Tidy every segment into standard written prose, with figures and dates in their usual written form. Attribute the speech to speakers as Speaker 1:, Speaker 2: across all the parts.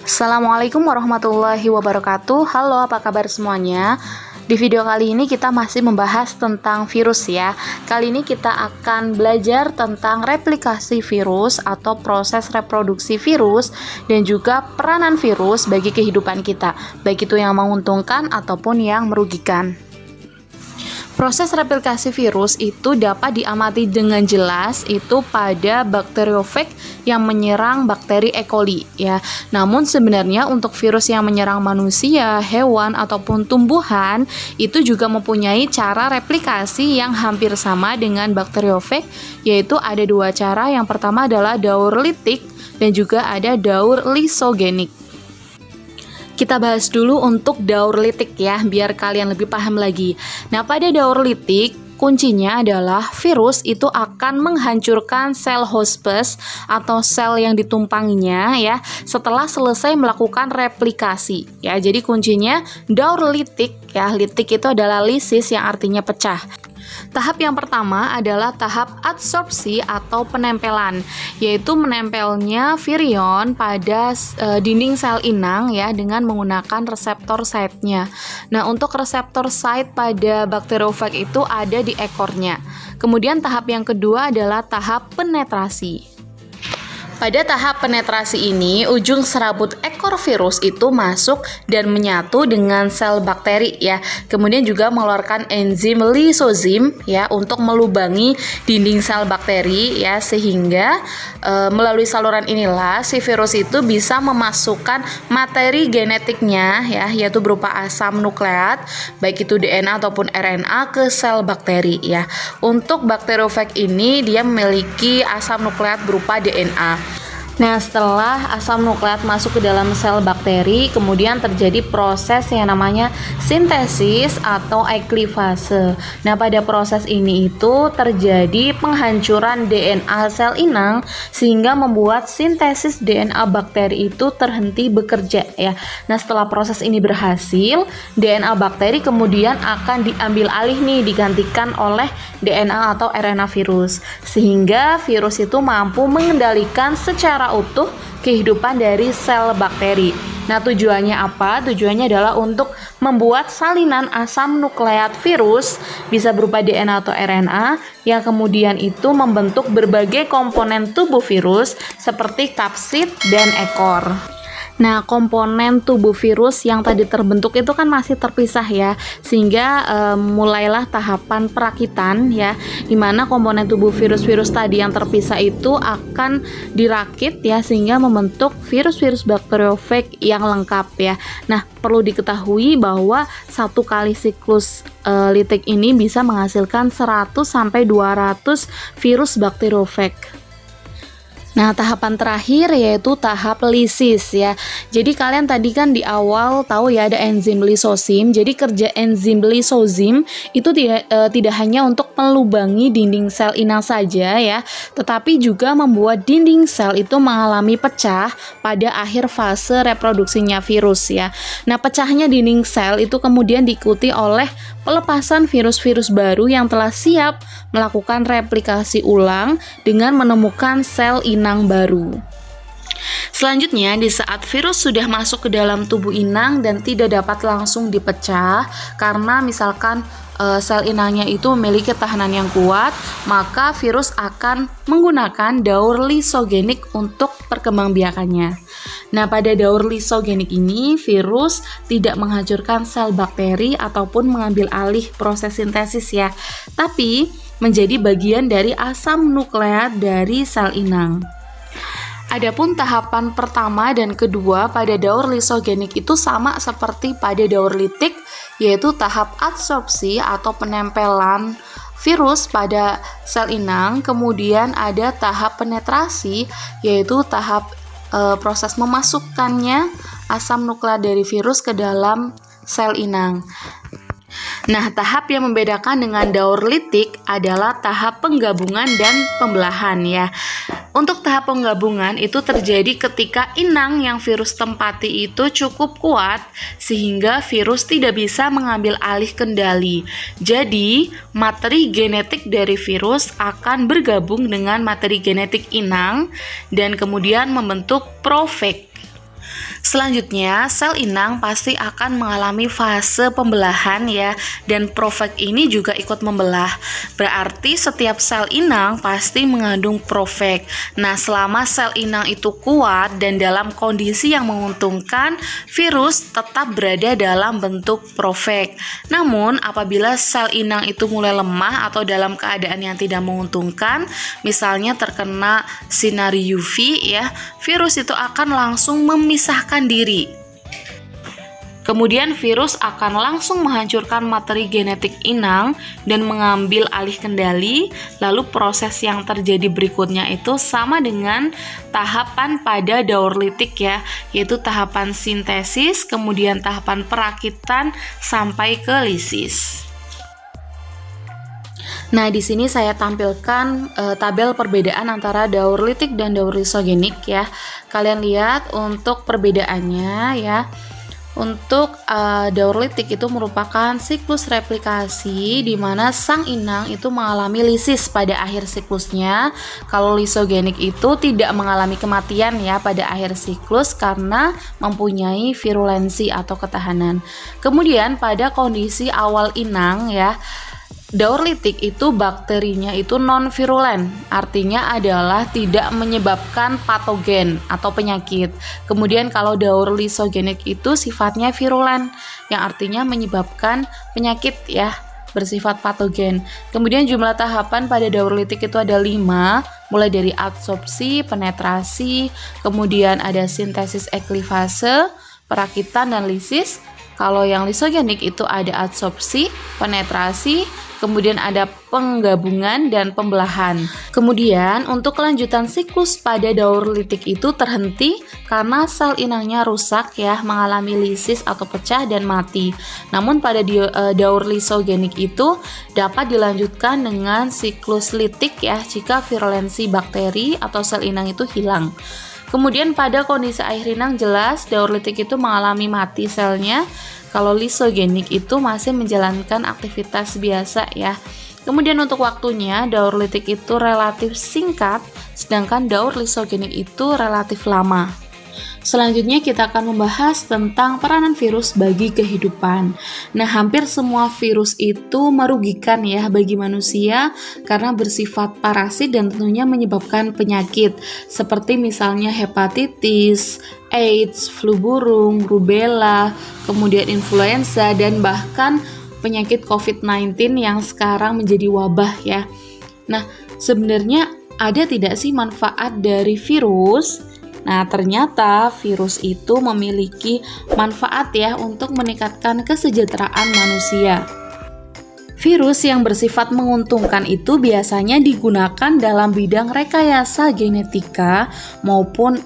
Speaker 1: Assalamualaikum warahmatullahi wabarakatuh. Halo, apa kabar semuanya? Di video kali ini kita masih membahas tentang virus ya. Kali ini kita akan belajar tentang replikasi virus atau proses reproduksi virus dan juga peranan virus bagi kehidupan kita, baik itu yang menguntungkan ataupun yang merugikan. Proses replikasi virus itu dapat diamati dengan jelas itu pada bakteriofag yang menyerang bakteri E. coli ya. Namun sebenarnya untuk virus yang menyerang manusia, hewan ataupun tumbuhan itu juga mempunyai cara replikasi yang hampir sama dengan bakteriofag, yaitu ada dua cara. Yang pertama adalah daur litik dan juga ada daur lisogenik. Kita bahas dulu untuk daur litik ya, biar kalian lebih paham lagi. Nah, pada daur litik, kuncinya adalah virus itu akan menghancurkan sel hospes atau sel yang ditumpanginya ya, setelah selesai melakukan replikasi ya. Jadi kuncinya daur litik ya, litik itu adalah lisis yang artinya pecah. Tahap yang pertama adalah tahap adsorpsi atau penempelan, yaitu menempelnya virion pada dinding sel inang ya dengan menggunakan reseptor site-nya. Nah, untuk reseptor site pada bakteriofag itu ada di ekornya. Kemudian tahap yang kedua adalah tahap penetrasi. Pada tahap penetrasi ini, ujung serabut ekor virus itu masuk dan menyatu dengan sel bakteri ya. Kemudian juga mengeluarkan enzim lisozim ya untuk melubangi dinding sel bakteri ya, sehingga melalui saluran inilah si virus itu bisa memasukkan materi genetiknya ya, yaitu berupa asam nukleat, baik itu DNA ataupun RNA ke sel bakteri ya. Untuk bakteriofag ini dia memiliki asam nukleat berupa DNA. Nah, setelah asam nukleat masuk ke dalam sel bakteri, kemudian terjadi proses yang namanya sintesis atau eklivase. Nah, pada proses ini itu terjadi penghancuran DNA sel inang sehingga membuat sintesis DNA bakteri itu terhenti bekerja ya. Nah, setelah proses ini berhasil, DNA bakteri kemudian akan diambil alih nih, digantikan oleh DNA atau RNA virus, sehingga virus itu mampu mengendalikan secara utuh kehidupan dari sel bakteri. Nah, tujuannya apa? Tujuannya adalah untuk membuat salinan asam nukleat virus, bisa berupa DNA atau RNA, yang kemudian itu membentuk berbagai komponen tubuh virus seperti kapsid dan ekor. Nah, komponen tubuh virus yang tadi terbentuk itu kan masih terpisah ya, sehingga mulailah tahapan perakitan ya, dimana komponen tubuh virus-virus tadi yang terpisah itu akan dirakit ya, sehingga membentuk virus-virus bakteriofag yang lengkap ya. Nah, perlu diketahui bahwa satu kali siklus litik ini bisa menghasilkan 100-200 virus bakteriofag. Nah, tahapan terakhir yaitu tahap lisis ya. Jadi kalian tadi kan di awal tahu ya ada enzim lisozim. Jadi kerja enzim lisozim itu tidak hanya untuk melubangi dinding sel inang saja ya, tetapi juga membuat dinding sel itu mengalami pecah pada akhir fase reproduksinya virus ya. Nah, pecahnya dinding sel itu kemudian diikuti oleh pelepasan virus-virus baru yang telah siap melakukan replikasi ulang dengan menemukan sel inang baru. Selanjutnya, di saat virus sudah masuk ke dalam tubuh inang dan tidak dapat langsung dipecah karena misalkan sel inangnya itu memiliki ketahanan yang kuat, maka virus akan menggunakan daur lisogenik untuk perkembangbiakannya. Nah, pada daur lisogenik ini, virus tidak menghancurkan sel bakteri ataupun mengambil alih proses sintesis ya, tapi menjadi bagian dari asam nukleat dari sel inang. Adapun tahapan pertama dan kedua pada daur lisogenik itu sama seperti pada daur litik, yaitu tahap adsorpsi atau penempelan virus pada sel inang. Kemudian ada tahap penetrasi, yaitu tahap proses memasukkannya asam nukleat dari virus ke dalam sel inang. Nah, tahap yang membedakan dengan daur litik adalah tahap penggabungan dan pembelahan ya. Untuk tahap penggabungan itu terjadi ketika inang yang virus tempati itu cukup kuat sehingga virus tidak bisa mengambil alih kendali. Jadi, materi genetik dari virus akan bergabung dengan materi genetik inang dan kemudian membentuk profag. Selanjutnya, sel inang pasti akan mengalami fase pembelahan ya, dan profek ini juga ikut membelah. Berarti setiap sel inang pasti mengandung profek. Nah, selama sel inang itu kuat dan dalam kondisi yang menguntungkan, virus tetap berada dalam bentuk profek. Namun, apabila sel inang itu mulai lemah atau dalam keadaan yang tidak menguntungkan, misalnya terkena sinar UV ya, virus itu akan langsung memisahkan diri. Kemudian virus akan langsung menghancurkan materi genetik inang dan mengambil alih kendali. Lalu proses yang terjadi berikutnya itu sama dengan tahapan pada daur litik ya, yaitu tahapan sintesis, kemudian tahapan perakitan sampai ke lisis. Nah, di sini saya tampilkan tabel perbedaan antara daur litik dan daur lisogenik ya. Kalian lihat untuk perbedaannya ya. Untuk daur litik itu merupakan siklus replikasi di mana sang inang itu mengalami lisis pada akhir siklusnya. Kalau lisogenik itu tidak mengalami kematian ya pada akhir siklus karena mempunyai virulensi atau ketahanan. Kemudian pada kondisi awal inang ya, daur litik itu bakterinya itu non-virulen, artinya adalah tidak menyebabkan patogen atau penyakit. Kemudian kalau daur lisogenik itu sifatnya virulen, yang artinya menyebabkan penyakit ya, bersifat patogen. Kemudian jumlah tahapan pada daur litik itu ada 5, mulai dari adsorpsi, penetrasi, kemudian ada sintesis eklifase, perakitan, dan lisis. Kalau yang lisogenik itu ada adsorpsi, penetrasi, kemudian ada penggabungan dan pembelahan. Kemudian untuk kelanjutan siklus pada daur litik itu terhenti karena sel inangnya rusak ya, mengalami lisis atau pecah dan mati. Namun pada daur lisogenik itu dapat dilanjutkan dengan siklus litik ya jika virulensi bakteri atau sel inang itu hilang. Kemudian pada kondisi akhir inang jelas daur litik itu mengalami mati selnya. Kalau lisogenik itu masih menjalankan aktivitas biasa ya. Kemudian untuk waktunya daur litik itu relatif singkat, sedangkan daur lisogenik itu relatif lama. Selanjutnya kita akan membahas tentang peranan virus bagi kehidupan. Nah, hampir semua virus itu merugikan ya bagi manusia karena bersifat parasit dan tentunya menyebabkan penyakit seperti misalnya hepatitis, AIDS, flu burung, rubella, kemudian influenza, dan bahkan penyakit COVID-19 yang sekarang menjadi wabah ya. Nah, sebenarnya ada tidak sih manfaat dari virus? Nah, ternyata virus itu memiliki manfaat ya untuk meningkatkan kesejahteraan manusia. Virus yang bersifat menguntungkan itu biasanya digunakan dalam bidang rekayasa genetika maupun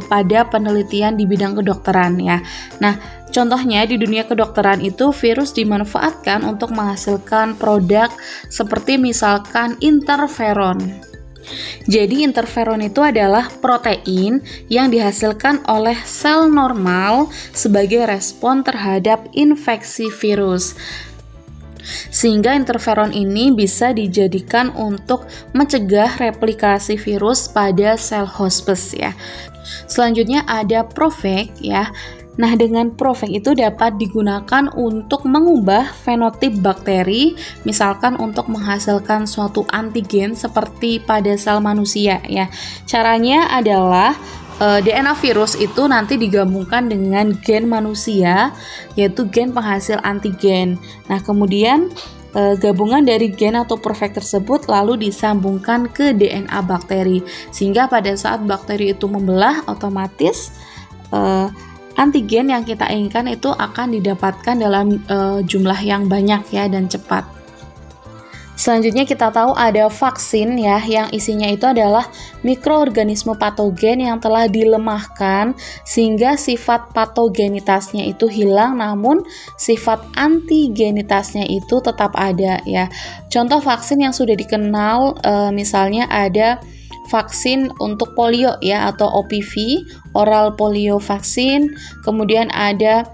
Speaker 1: pada penelitian di bidang kedokteran ya. Nah, contohnya di dunia kedokteran itu virus dimanfaatkan untuk menghasilkan produk seperti misalkan interferon. Jadi interferon itu adalah protein yang dihasilkan oleh sel normal sebagai respon terhadap infeksi virus. Sehingga interferon ini bisa dijadikan untuk mencegah replikasi virus pada sel hospes ya. Selanjutnya ada profek ya. Nah, dengan profek itu dapat digunakan untuk mengubah fenotip bakteri, misalkan untuk menghasilkan suatu antigen seperti pada sel manusia ya. Caranya adalah DNA virus itu nanti digabungkan dengan gen manusia, yaitu gen penghasil antigen. Nah, kemudian gabungan dari gen atau profek tersebut lalu disambungkan ke DNA bakteri, sehingga pada saat bakteri itu membelah, otomatis antigen yang kita inginkan itu akan didapatkan dalam jumlah yang banyak ya dan cepat. Selanjutnya kita tahu ada vaksin ya, yang isinya itu adalah mikroorganisme patogen yang telah dilemahkan sehingga sifat patogenitasnya itu hilang, namun sifat antigenitasnya itu tetap ada ya. Contoh vaksin yang sudah dikenal misalnya ada vaksin untuk polio ya atau OPV, oral polio vaksin, kemudian ada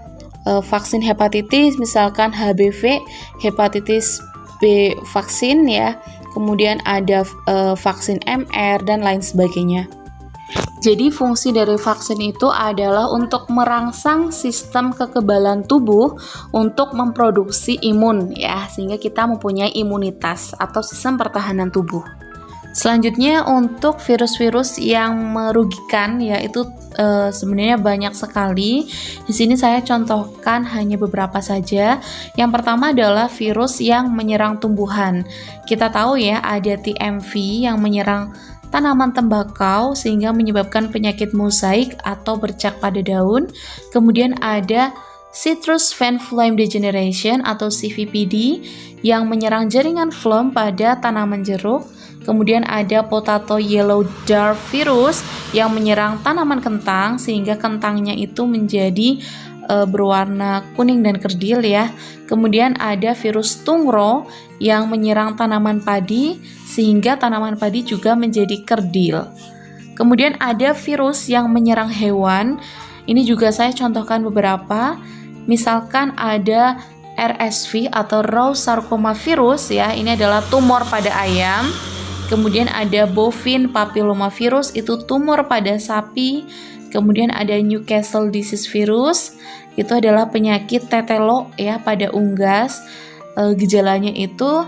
Speaker 1: vaksin hepatitis misalkan HBV, hepatitis B vaksin ya, kemudian ada vaksin MR dan lain sebagainya. Jadi fungsi dari vaksin itu adalah untuk merangsang sistem kekebalan tubuh untuk memproduksi imun ya, sehingga kita mempunyai imunitas atau sistem pertahanan tubuh. Selanjutnya untuk virus-virus yang merugikan yaitu sebenarnya banyak sekali. Di sini saya contohkan hanya beberapa saja. Yang pertama adalah virus yang menyerang tumbuhan. Kita tahu ya ada TMV yang menyerang tanaman tembakau sehingga menyebabkan penyakit mosaik atau bercak pada daun. Kemudian ada Citrus Vine Flame Degeneration atau CVPD yang menyerang jaringan phloem pada tanaman jeruk. Kemudian ada Potato Yellow Dwarf Virus yang menyerang tanaman kentang sehingga kentangnya itu menjadi berwarna kuning dan kerdil ya. Kemudian ada virus Tungro yang menyerang tanaman padi sehingga tanaman padi juga menjadi kerdil. Kemudian ada virus yang menyerang hewan. Ini juga saya contohkan beberapa. Misalkan ada RSV atau Raw Sarcoma Virus ya. Ini adalah tumor pada ayam. Kemudian ada Bovine Papillomavirus, itu tumor pada sapi. Kemudian ada Newcastle Disease Virus, itu adalah penyakit tetelo ya pada unggas. Gejalanya itu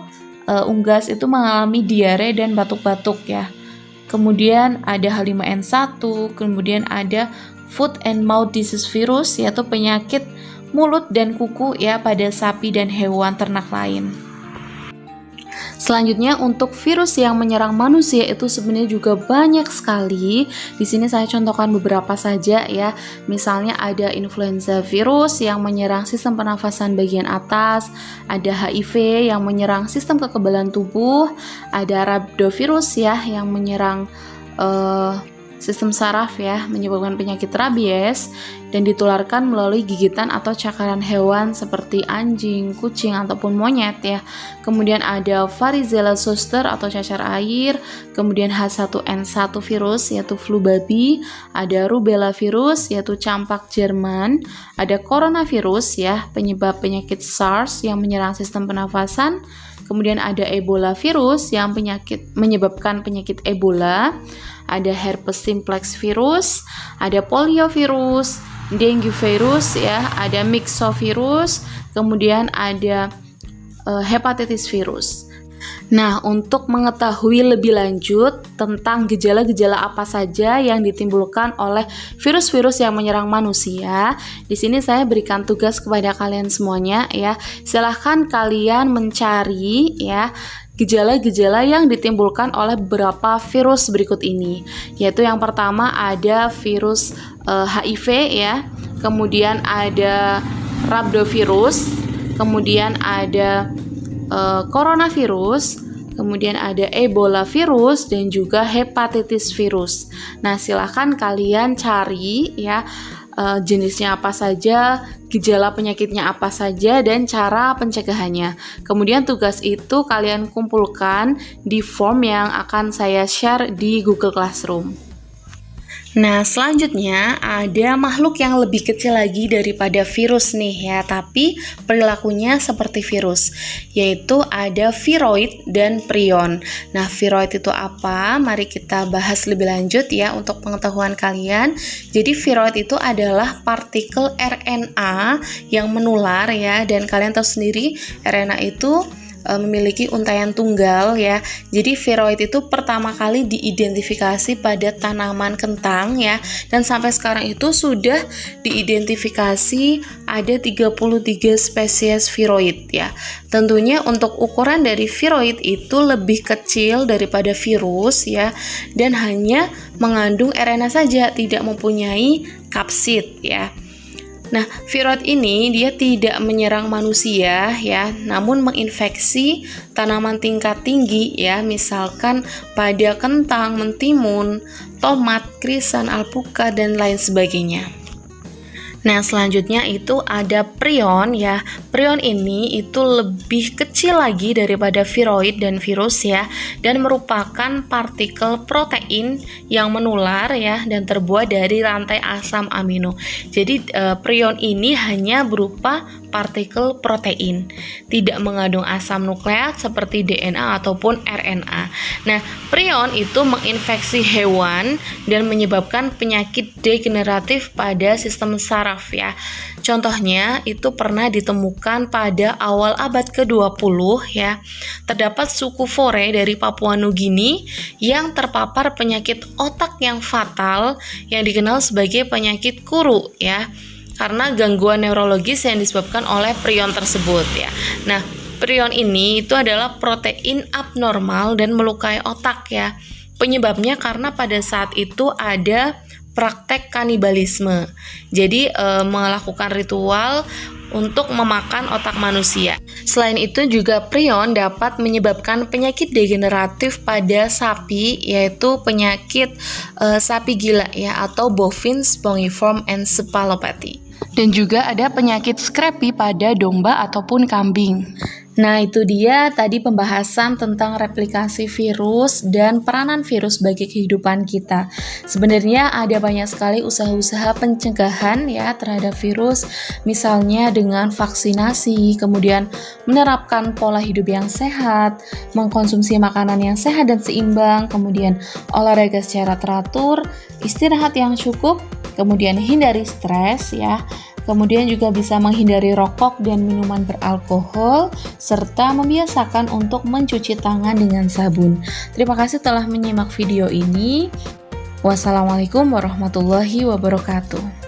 Speaker 1: unggas itu mengalami diare dan batuk-batuk ya. Kemudian ada H5N1, kemudian ada Foot and Mouth Disease Virus, yaitu penyakit mulut dan kuku ya pada sapi dan hewan ternak lain. Selanjutnya untuk virus yang menyerang manusia itu sebenarnya juga banyak sekali. Di sini saya contohkan beberapa saja ya. Misalnya ada influenza virus yang menyerang sistem pernafasan bagian atas, ada HIV yang menyerang sistem kekebalan tubuh, ada rhabdovirus ya yang menyerang sistem saraf ya, menyebabkan penyakit rabies dan ditularkan melalui gigitan atau cakaran hewan seperti anjing, kucing ataupun monyet ya. Kemudian ada varicella zoster atau cacar air, kemudian H1N1 virus yaitu flu babi, ada rubella virus yaitu campak Jerman, ada coronavirus ya, penyebab penyakit SARS yang menyerang sistem pernafasan. Kemudian ada Ebola virus yang menyebabkan penyakit Ebola, ada herpes simplex virus, ada poliovirus, dengue virus ya, ada myxovirus, kemudian ada hepatitis virus. Nah, untuk mengetahui lebih lanjut tentang gejala-gejala apa saja yang ditimbulkan oleh virus-virus yang menyerang manusia, di sini saya berikan tugas kepada kalian semuanya ya. Silahkan kalian mencari ya gejala-gejala yang ditimbulkan oleh beberapa virus berikut ini, yaitu yang pertama ada virus HIV ya, kemudian ada rhabdovirus, kemudian ada coronavirus, kemudian ada Ebola virus dan juga hepatitis virus. Nah, silahkan kalian cari ya jenisnya apa saja, gejala penyakitnya apa saja, dan cara pencegahannya. Kemudian tugas itu kalian kumpulkan di form yang akan saya share di Google Classroom. Nah, selanjutnya ada makhluk yang lebih kecil lagi daripada virus nih ya, tapi perilakunya seperti virus, yaitu ada viroid dan prion. Nah, viroid itu apa? Mari kita bahas lebih lanjut ya untuk pengetahuan kalian. Jadi viroid itu adalah partikel RNA yang menular ya, dan kalian tahu sendiri RNA itu memiliki untaian tunggal ya. Jadi viroid itu pertama kali diidentifikasi pada tanaman kentang ya, dan sampai sekarang itu sudah diidentifikasi ada 33 spesies viroid ya. Tentunya untuk ukuran dari viroid itu lebih kecil daripada virus ya, dan hanya mengandung RNA saja, tidak mempunyai kapsid ya. Nah, viroid ini dia tidak menyerang manusia ya, namun menginfeksi tanaman tingkat tinggi ya, misalkan pada kentang, mentimun, tomat, krisan, alpuka dan lain sebagainya. Nah, selanjutnya itu ada prion ya. Prion ini itu lebih kecil lagi daripada viroid dan virus ya, dan merupakan partikel protein yang menular ya, dan terbuat dari rantai asam amino. Jadi prion ini hanya berupa partikel protein, tidak mengandung asam nukleat seperti DNA ataupun RNA. Nah, prion itu menginfeksi hewan dan menyebabkan penyakit degeneratif pada sistem saraf ya. Contohnya itu pernah ditemukan pada awal abad ke-20 ya. Terdapat suku Fore dari Papua Nugini yang terpapar penyakit otak yang fatal yang dikenal sebagai penyakit kuru ya. Karena gangguan neurologis yang disebabkan oleh prion tersebut ya. Nah, prion ini itu adalah protein abnormal dan melukai otak ya. Penyebabnya karena pada saat itu ada praktek kanibalisme. Jadi melakukan ritual untuk memakan otak manusia. Selain itu juga prion dapat menyebabkan penyakit degeneratif pada sapi, yaitu penyakit sapi gila ya, atau bovine spongiform encephalopathy. Dan juga ada penyakit scrapie pada domba ataupun kambing. Nah, itu dia tadi pembahasan tentang replikasi virus dan peranan virus bagi kehidupan kita. Sebenarnya ada banyak sekali usaha-usaha pencegahan ya terhadap virus, misalnya dengan vaksinasi, kemudian menerapkan pola hidup yang sehat, mengkonsumsi makanan yang sehat dan seimbang, kemudian olahraga secara teratur, istirahat yang cukup, kemudian hindari stres ya. Kemudian juga bisa menghindari rokok dan minuman beralkohol, serta membiasakan untuk mencuci tangan dengan sabun. Terima kasih telah menyimak video ini. Wassalamualaikum warahmatullahi wabarakatuh.